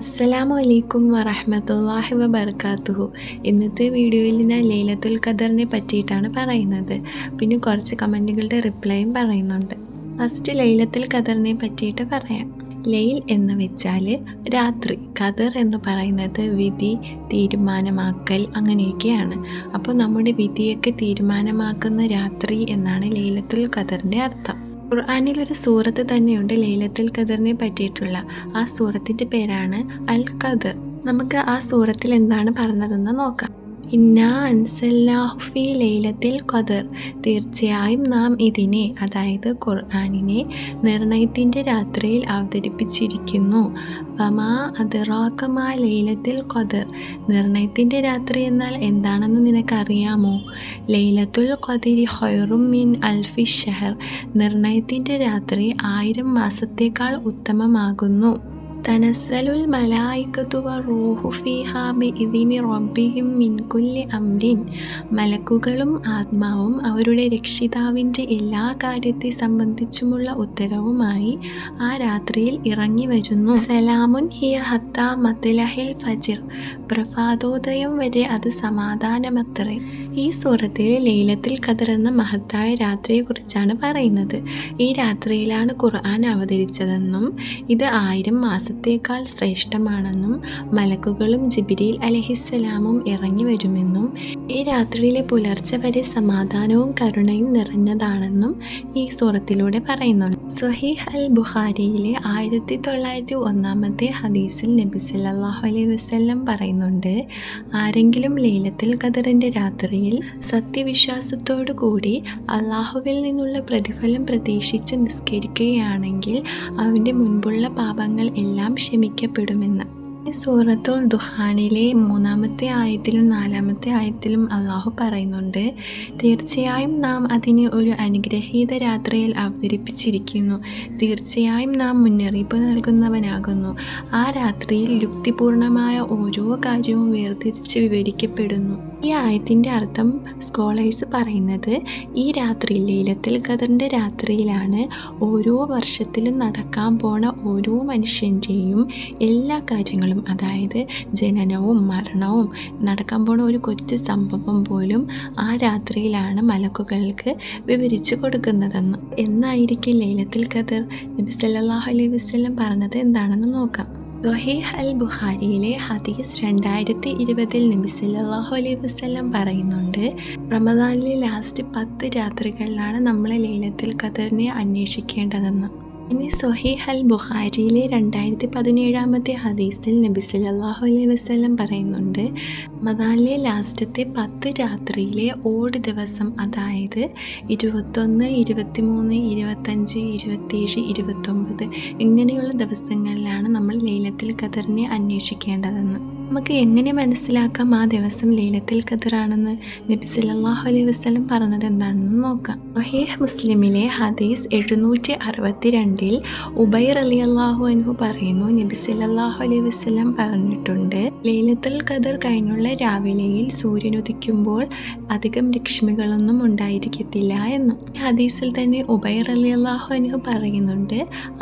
അസ്സലാമു അലൈക്കും വറഹ്മത്തുള്ളാഹി വബറകാതുഹു. ഇന്നത്തെ വീഡിയോയിൽ ഞാൻ ലൈലത്തുൽ ഖദറിനെ പറ്റിയിട്ടാണ് പറയുന്നത്. പിന്നെ കുറച്ച് കമൻറ്റുകളുടെ റിപ്ലൈയും പറയുന്നുണ്ട്. ഫസ്റ്റ് ലൈലത്തുൽ ഖദറിനെ പറ്റിയിട്ട് പറയാം. ലൈൽ എന്ന് വെച്ചാൽ രാത്രി, ഖദർ എന്ന് പറയുന്നത് വിധി, തീരുമാനമാക്കൽ അങ്ങനെയൊക്കെയാണ്. അപ്പോൾ നമ്മുടെ വിധിയൊക്കെ തീരുമാനമാക്കുന്ന രാത്രി എന്നാണ് ലൈലത്തുൽ ഖദറിൻ്റെ അർത്ഥം. ഖുർആനിൽ ഒരു സൂറത്ത് തന്നെയുണ്ട് ലൈലത്തുൽ ഖദറിനെ പറ്റിയിട്ടുള്ള. ആ സൂറത്തിൻ്റെ പേരാണ് അൽ ഖദർ. നമുക്ക് ആ സൂറത്തിൽ എന്താണ് പറഞ്ഞതെന്ന് നോക്കാം. ഇന്നാ അൻസൽനാഹു ഫീ ലൈലത്തിൽ ഖദർ, തീർച്ചയായും നാം ഇതിനെ, അതായത് ഖുർആനിനെ, നിർണയത്തിൻ്റെ രാത്രിയിൽ അവതരിപ്പിച്ചിരിക്കുന്നു. വമാ അദ്റാക മാ ലൈലത്തുൽ ഖദർ, നിർണയത്തിൻ്റെ രാത്രി എന്നാൽ എന്താണെന്ന് നിനക്കറിയാമോ? ലൈലത്തുൽ ഖദരി ഖൈറും മിൻ അൽഫി ഷഹർ, നിർണയത്തിൻ്റെ രാത്രി 1000 മാസത്തേക്കാൾ ഉത്തമമാകുന്നു. തനസ്സലുൽ മലായികത്തു വറൂഹു ഫീഹാ ബിഇദ്നി റബ്ബിഹിം മിൻ കുല്ലി അംരിൻ, മലക്കുകളും ആത്മാവും അവരുടെ രക്ഷിതാവിൻ്റെ എല്ലാ കാര്യത്തെ സംബന്ധിച്ചുമുള്ള ഉത്തരവുമായി ആ രാത്രിയിൽ ഇറങ്ങി വരുന്നു. സലാമുൻ ഹിയ ഹത്താ മത്ലഹിൽ ഫജ്ർ, പ്രഭാതോദയം വരെ അത് സമാധാനമത്രേ. ഈ സൂറത്തിൽ ലൈലത്തുൽ ഖദർ എന്ന മഹത്തായ രാത്രിയെക്കുറിച്ചാണ് പറയുന്നത്. ഈ രാത്രിയിലാണ് ഖുർആൻ അവതരിച്ചതെന്നും ഇത് 1000 മാസത്തേക്കാൾ ശ്രേഷ്ഠമാണെന്നും മലക്കുകളും ജിബ്രീൽ അലൈഹിസ്സലാമും ഇറങ്ങി വരുമെന്നും ഈ രാത്രിയിലെ പുലർച്ചെ വരെ സമാധാനവും കരുണയും നിറഞ്ഞതാണെന്നും ഈ സൂറത്തിലൂടെ പറയുന്നുണ്ട്. സ്വഹീഹ് അൽ ബുഖാരിയിലെ 1901 ഹദീസിൽ നബി സല്ലല്ലാഹു അലൈഹി വസല്ലം പറയുന്നുണ്ട്, ആരെങ്കിലും ലൈലത്തുൽ ഖദറിൻ്റെ രാത്രിയിൽ സത്യവിശ്വാസത്തോടു കൂടി അള്ളാഹുവിൽ നിന്നുള്ള പ്രതിഫലം പ്രതീക്ഷിച്ച് നിസ്കരിക്കുകയാണെങ്കിൽ അവൻ്റെ മുൻപുള്ള പാപങ്ങൾ എല്ലാം ക്ഷമിക്കപ്പെടുമെന്ന്. സൂറത്തുൽ ദുഹാനിലെ 3-ാമത്തെ ആയത്തിലും 4-ാമത്തെ ആയത്തിലും അള്ളാഹു പറയുന്നുണ്ട്, തീർച്ചയായും നാം അതിനെ ഒരു അനുഗ്രഹീത രാത്രിയിൽ അവതരിപ്പിച്ചിരിക്കുന്നു. തീർച്ചയായും നാം മുന്നറിയിപ്പ് നൽകുന്നവനാകുന്നു. ആ രാത്രിയിൽ യുക്തിപൂർണമായ ഓരോ കാര്യവും വേർതിരിച്ച് വിവരിക്കപ്പെടുന്നു. ഈ ആയത്തിൻ്റെ അർത്ഥം സ്കോളേഴ്സ് പറയുന്നത്, ഈ രാത്രി ലൈലത്തുൽ ഖദറിൻ്റെ രാത്രിയിലാണ് ഓരോ വർഷത്തിലും നടക്കാൻ പോണ ഓരോ മനുഷ്യൻ്റെയും എല്ലാ കാര്യങ്ങളും, അതായത് ജനനവും മരണവും നടക്കാൻ പോണ ഒരു കൊച്ചു സംഭവം പോലും ആ രാത്രിയിലാണ് മലക്കുകൾക്ക് വിവരിച്ചു കൊടുക്കുന്നതെന്ന്. എന്നായിരിക്കും ലൈലത്തുൽ ഖദർ? നബി സല്ലല്ലാഹു അലൈഹി വസല്ലം പറഞ്ഞത് എന്താണെന്ന് നോക്കാം. സ്വഹീഹ് അൽ ബുഖാരിയിലെ ഹദീസ് 2020 നബി സല്ലല്ലാഹു അലൈഹി വസല്ലം പറയുന്നുണ്ട്, റമദാനിലെ ലാസ്റ്റ് 10 രാത്രികളിലാണ് നമ്മൾ ലൈലത്തുൽ ഖദറിനെ അന്വേഷിക്കേണ്ടതെന്ന്. ഇനി സ്വഹീഹ് അൽ ബുഖാരിയിലെ 2017 ഹദീസിൽ നബി സല്ലല്ലാഹു അലൈഹി വസല്ലം പറയുന്നുണ്ട്, റമദാനിലെ ലാസ്റ്റത്തെ 10 രാത്രിയിലെ ഓട് ദിവസം, അതായത് 21, 23, 25, 27, 29 ഇങ്ങനെയുള്ള ദിവസങ്ങളിലാണ് നമ്മൾ ലൈലത്തുൽ ഖദറിനെ അന്വേഷിക്കേണ്ടതെന്ന്. നമുക്ക് എങ്ങനെ മനസ്സിലാക്കാം ആ ദിവസം ലൈലത്തുൽ ഖദറാണെന്ന്? നബി സല്ലല്ലാഹു അലൈഹി വസല്ലം പറഞ്ഞത് എന്താണെന്ന് നോക്കാം. സ്വഹീഹ് മുസ്ലിമിലെ ഹദീസ് 762 ഉബൈർ റളിയല്ലാഹു അൻഹു പറയുന്നു, നബി സല്ലല്ലാഹു അലൈഹി വസല്ലം പറഞ്ഞിട്ടുണ്ട്, ലൈലത്തുൽ ഖദർ കഴിഞ്ഞുള്ള രാവിലെയിൽ സൂര്യൻ ഉദിക്കുമ്പോൾ അധികം രശ്മികളൊന്നും ഉണ്ടായിരിക്കത്തില്ല എന്ന്. ഈ ഹദീസിൽ തന്നെ ഉബൈർ റളിയല്ലാഹു അൻഹു പറയുന്നുണ്ട്,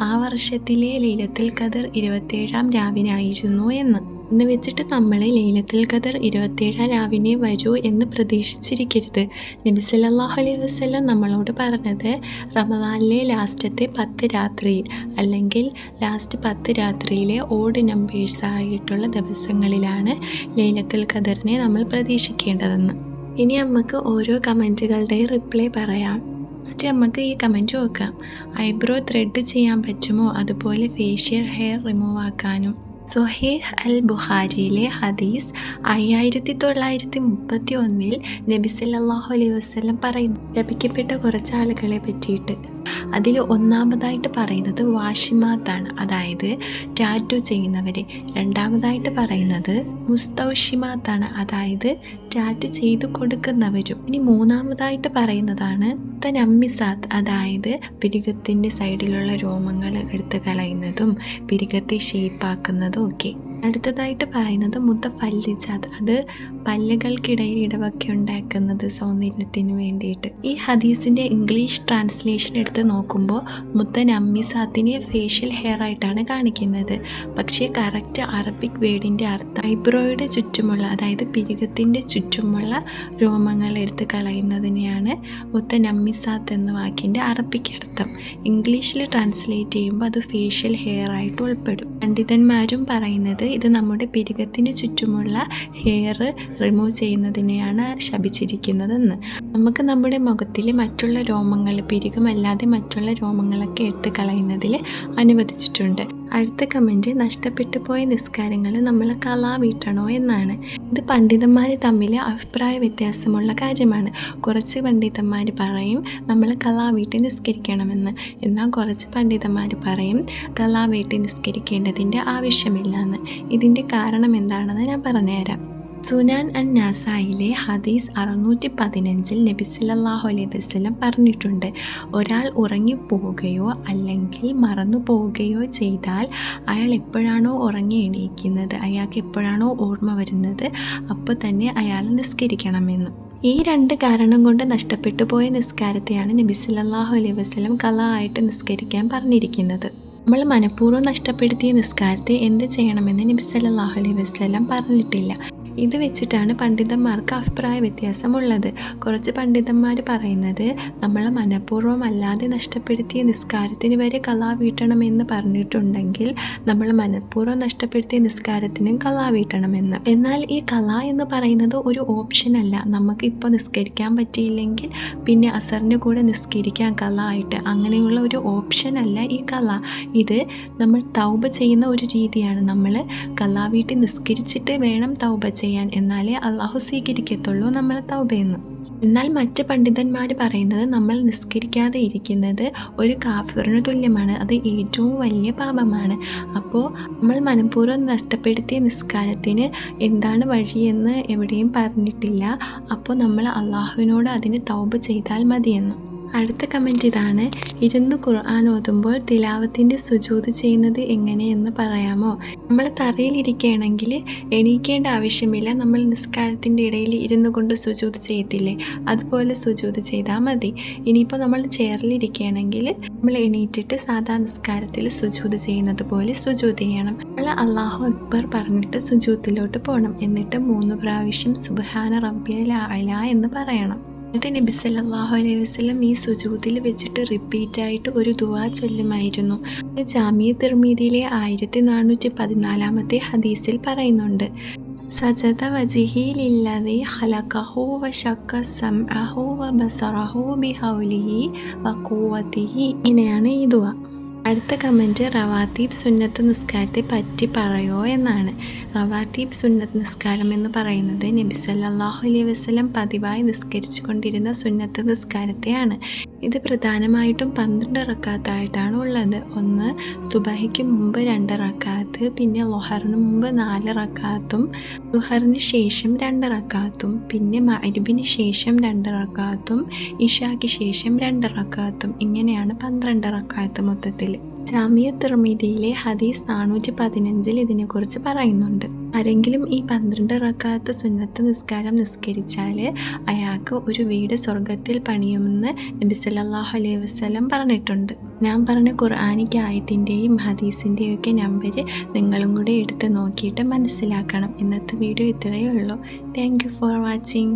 ആ വർഷത്തിലെ ലൈലത്തുൽ ഖദർ 27-ാം രാവിനായിരുന്നു എന്ന്. എന്ന് വെച്ചിട്ട് നമ്മൾ ലൈലത്തുൽ ഖദർ 27-ാം രാവിനെ വരൂ എന്ന് പ്രതീക്ഷിച്ചിരിക്കരുത്. നബി സല്ലല്ലാഹു അലൈഹി വസല്ലം നമ്മളോട് പറഞ്ഞത് റമദാനിലെ ലാസ്റ്റത്തെ 10 രാത്രിയിൽ, അല്ലെങ്കിൽ ലാസ്റ്റ് 10 രാത്രിയിലെ ഓഡ് നമ്പേഴ്സ് ആയിട്ടുള്ള ദിവസങ്ങളിലാണ് ലൈലത്തുൽ ഖദറിനെ നമ്മൾ പ്രതീക്ഷിക്കേണ്ടതെന്ന്. ഇനി നമുക്ക് ഓരോ കമൻറ്റുകളുടെയും റിപ്ലൈ പറയാം. ഫസ്റ്റ് നമുക്ക് ഈ കമൻറ്റ് നോക്കാം. ഐബ്രോ ത്രെഡ് ചെയ്യാൻ പറ്റുമോ? അതുപോലെ ഫേഷ്യൽ ഹെയർ റിമൂവ് ആക്കാനും. സ്വഹീഹ് അൽ ബുഖാരിയിലെ ഹദീസ് 5931 നബി സല്ലല്ലാഹു അലൈഹി വസല്ലം പറയുന്നു, ശപിക്കപ്പെട്ട കുറച്ച് ആളുകളെ പറ്റിയിട്ട്. അതിൽ ഒന്നാമതായിട്ട് പറയുന്നത് വാഷിമാത്താണ്, അതായത് ടാറ്റു ചെയ്യുന്നവരെ. രണ്ടാമതായിട്ട് പറയുന്നത് മുസ്തൗഷിമാത്താണ്, അതായത് ടാറ്റു ചെയ്തു കൊടുക്കുന്നവരും. ഇനി മൂന്നാമതായിട്ട് പറയുന്നതാണ് തനമ്മിസാത്ത്, അതായത് പിരികത്തിൻ്റെ സൈഡിലുള്ള രോമങ്ങൾ എടുത്ത് കളയുന്നതും പിരികത്തെ ഷേപ്പാക്കുന്നതും ഒക്കെ. അടുത്തതായിട്ട് പറയുന്നത് മുത്തഫല്ലിജാത്ത്, അത് പല്ലുകൾക്കിടയിൽ ഇടവൊക്കെ ഉണ്ടാക്കുന്നത് സൗന്ദര്യത്തിന് വേണ്ടിയിട്ട്. ഈ ഹദീസിൻ്റെ ഇംഗ്ലീഷ് ട്രാൻസ്ലേഷൻ എടുത്ത് നോക്കുമ്പോൾ മുത്തനമ്മിസാത്തിനെ ഫേഷ്യൽ ഹെയർ ആയിട്ടാണ് കാണിക്കുന്നത്. പക്ഷേ കറക്റ്റ് അറബിക് വേർഡിൻ്റെ അർത്ഥം ഐബ്രോയുടെ ചുറ്റുമുള്ള, അതായത് പിരികത്തിൻ്റെ ചുറ്റുമുള്ള രോമങ്ങൾ എടുത്ത് കളയുന്നതിനെയാണ് മുത്തനമ്മിസാത്ത് എന്ന വാക്കിൻ്റെ അറബിക് അർത്ഥം. ഇംഗ്ലീഷിൽ ട്രാൻസ്ലേറ്റ് ചെയ്യുമ്പോൾ അത് ഫേഷ്യൽ ഹെയർ ആയിട്ട് ഉൾപ്പെടും. പണ്ഡിതന്മാരും പറയുന്നത് ഇത് നമ്മുടെ പിരികത്തിന് ചുറ്റുമുള്ള ഹെയർ റിമൂവ് ചെയ്യുന്നതിനെയാണ് ശപിച്ചിരിക്കുന്നതെന്ന്. നമുക്ക് നമ്മുടെ മുഖത്തിൽ മറ്റുള്ള രോമങ്ങൾ, പിരികമല്ലാതെ മറ്റുള്ള രോമങ്ങളൊക്കെ എടുത്ത് കളയുന്നതിൽ അനുവദിച്ചിട്ടുണ്ട്. അടുത്ത കമൻറ്റ്, നഷ്ടപ്പെട്ടു പോയ നിസ്കാരങ്ങൾ നമ്മൾ കളാ വീട്ടണോ എന്നാണ്. ഇത് പണ്ഡിതന്മാർ തമ്മിൽ അഭിപ്രായ വ്യത്യാസമുള്ള കാര്യമാണ്. കുറച്ച് പണ്ഡിതന്മാർ പറയും നമ്മൾ കളാ വീട്ടി നിസ്കരിക്കണമെന്ന്, എന്നാൽ കുറച്ച് പണ്ഡിതന്മാർ പറയും കളാ വീട്ടി നിസ്കരിക്കേണ്ടതിൻ്റെ ആവശ്യമില്ലെന്ന്. ഇതിൻ്റെ കാരണം എന്താണെന്ന് ഞാൻ പറഞ്ഞുതരാം. സുനാൻ അൻ നാസായിലെ ഹദീസ് 615 നബി സല്ലല്ലാഹു അലൈഹി വസല്ലം പറഞ്ഞിട്ടുണ്ട്, ഒരാൾ ഉറങ്ങിപ്പോവുകയോ അല്ലെങ്കിൽ മറന്നു പോവുകയോ ചെയ്താൽ അയാൾ എപ്പോഴാണോ ഉറങ്ങി എണീക്കുന്നത്, അയാൾക്ക് എപ്പോഴാണോ ഓർമ്മ വരുന്നത് അപ്പോൾ തന്നെ അയാൾ നിസ്കരിക്കണമെന്ന്. ഈ 2 കാരണം കൊണ്ട് നഷ്ടപ്പെട്ടു പോയ നിസ്കാരത്തെയാണ് നബി സല്ലല്ലാഹു അലൈഹി വസല്ലം ഖളാ ആയിട്ട് നിസ്കരിക്കാൻ പറഞ്ഞിരിക്കുന്നത്. നമ്മൾ മനഃപൂർവ്വം നഷ്ടപ്പെടുത്തിയ നിസ്കാരത്തെ എന്ത് ചെയ്യണമെന്ന് നബി സല്ലല്ലാഹു അലൈഹി വസല്ലം പറഞ്ഞിട്ടില്ല. ഇത് വെച്ചിട്ടാണ് പണ്ഡിതന്മാർക്ക് അഭിപ്രായ വ്യത്യാസമുള്ളത്. കുറച്ച് പണ്ഡിതന്മാർ പറയുന്നത് നമ്മൾ മനഃപൂർവ്വമല്ലാതെ നഷ്ടപ്പെടുത്തിയ നിസ്കാരത്തിന് വരെ ഖളാ വീട്ടണമെന്ന് പറഞ്ഞിട്ടുണ്ടെങ്കിൽ നമ്മൾ മനഃപൂർവ്വം നഷ്ടപ്പെടുത്തിയ നിസ്കാരത്തിനും ഖളാ വീട്ടണമെന്ന്. എന്നാൽ ഈ ഖളാ എന്ന് പറയുന്നത് ഒരു ഓപ്ഷൻ അല്ല. നമുക്ക് ഇപ്പോൾ നിസ്കരിക്കാൻ പറ്റിയില്ലെങ്കിൽ പിന്നെ അസറിന് കൂടെ നിസ്കരിക്കാൻ ഖളാ ആയിട്ട്, അങ്ങനെയുള്ള ഒരു ഓപ്ഷൻ അല്ല ഈ ഖളാ. ഇത് നമ്മൾ തൗബ ചെയ്യുന്ന ഒരു രീതിയാണ്. നമ്മൾ ഖളാ വീട്ടി നിസ്കരിച്ചിട്ട് വേണം തൗബ ചെയ്യാൻ, എന്നാലേ അള്ളാഹു സ്വീകരിക്കത്തുള്ളൂ നമ്മൾ തൗബയെന്ന്. എന്നാൽ മറ്റ് പണ്ഡിതന്മാർ പറയുന്നത് നമ്മൾ നിസ്കരിക്കാതെ ഇരിക്കുന്നത് ഒരു കാഫിറിന് തുല്യമാണ്, അത് ഏറ്റവും വലിയ പാപമാണ്. അപ്പോൾ നമ്മൾ മനഃപൂർവ്വം നഷ്ടപ്പെടുത്തിയ നിസ്കാരത്തിന് എന്താണ് വഴിയെന്ന് എവിടെയും പറഞ്ഞിട്ടില്ല. അപ്പോൾ നമ്മൾ അള്ളാഹുവിനോട് അതിന് തൗബ ചെയ്താൽ മതിയെന്ന്. അടുത്ത കമൻറ്റ് ഇതാണ്, ഇരുന്ന് ഖുർആൻ ഓതുമ്പോൾ തിലാവത്തിൻ്റെ സുജൂദ് ചെയ്യുന്നത് എങ്ങനെയെന്ന് പറയാമോ? നമ്മൾ തറയിലിരിക്കുകയാണെങ്കിൽ എണീക്കേണ്ട ആവശ്യമില്ല. നമ്മൾ നിസ്കാരത്തിൻ്റെ ഇടയിൽ ഇരുന്നു കൊണ്ട് സുജൂദ് ചെയ്യത്തില്ലേ, അതുപോലെ സുജൂദ് ചെയ്താൽ മതി. ഇനിയിപ്പോൾ നമ്മൾ ചെയറിലിരിക്കുകയാണെങ്കിൽ നമ്മൾ എണീറ്റിട്ട് സാധാ നിസ്കാരത്തിൽ സുജൂദ് ചെയ്യുന്നത് പോലെ സുജൂദ് ചെയ്യണം. നമ്മൾ അല്ലാഹു അക്ബർ പറഞ്ഞിട്ട് സുജൂദിലോട്ട് പോകണം. എന്നിട്ട് 3 പ്രാവശ്യം സുബ്ഹാന റബ്ബിയൽ അഅ്ല എന്ന് പറയണം. എന്നിട്ട് നബി സല്ലല്ലാഹു അലൈഹി വസല്ലം ഈ സുജൂദിൽ വെച്ചിട്ട് റിപ്പീറ്റായിട്ട് ഒരു ദുആ ചൊല്ലുമായിരുന്നു. ജാമിഅ തിർമിദിയിലെ 1414 ഹദീസിൽ പറയുന്നുണ്ട്, സജദ വജ്ഹി ലില്ലദി ഖലഖഹു വശക്ക സമഅഹു വബസറഹു ബിഹൗലിഹി വഖുവതിഹി. ഇങ്ങനെയാണ് ഈ ദുആ. അടുത്ത കമൻറ്റ്, റവാത്തീബ് സുന്നത്ത് നിസ്കാരത്തെ പറ്റി പറയോ എന്നാണ്. റവാത്തീബ് സുന്നത്ത് നിസ്കാരം എന്ന് പറയുന്നത് നബി സല്ലല്ലാഹു അലൈഹി വസല്ലം പതിവായി നിസ്കരിച്ചു കൊണ്ടിരുന്ന സുന്നത്ത് നിസ്കാരത്തെയാണ്. ഇത് പ്രധാനമായിട്ടും 12 റക്കാത്തായിട്ടാണ് ഉള്ളത്. ഒന്ന് സുബഹിക്ക് മുമ്പ് 2 റക്കാത്ത്, പിന്നെ ളുഹറിന് മുമ്പ് 4 റക്കാത്തും, ളുഹറിന് ശേഷം 2 റക്കാത്തും, പിന്നെ മഗ്‌രിബിന് ശേഷം 2 റക്കാത്തും, ഇശാക്ക് ശേഷം 2 റക്കാത്തും. ഇങ്ങനെയാണ് 12 റക്കാത്ത് മൊത്തത്തിൽ. ജാമിഅ തിർമിദിയിലെ ഹദീസ് 415 ഇതിനെക്കുറിച്ച് പറയുന്നുണ്ട്. ആരെങ്കിലും ഈ 12 റക്കാത്ത് സുന്നത്ത് നിസ്കാരം നിസ്കരിച്ചാൽ അയാൾക്ക് ഒരു വീട് സ്വർഗത്തിൽ പണിയുമെന്ന് നബി സല്ലല്ലാഹു അലൈഹി വസല്ലം പറഞ്ഞിട്ടുണ്ട്. ഞാൻ പറഞ്ഞ ഖുർആനിക് ആയത്തിൻ്റെയും ഹദീസിൻ്റെയും ഒക്കെ നമ്പർ നിങ്ങളും കൂടെ എടുത്ത് നോക്കിയിട്ട് മനസ്സിലാക്കണം. ഇന്നത്തെ വീഡിയോ ഇത്രയേ ഉള്ളൂ. Thank you for watching.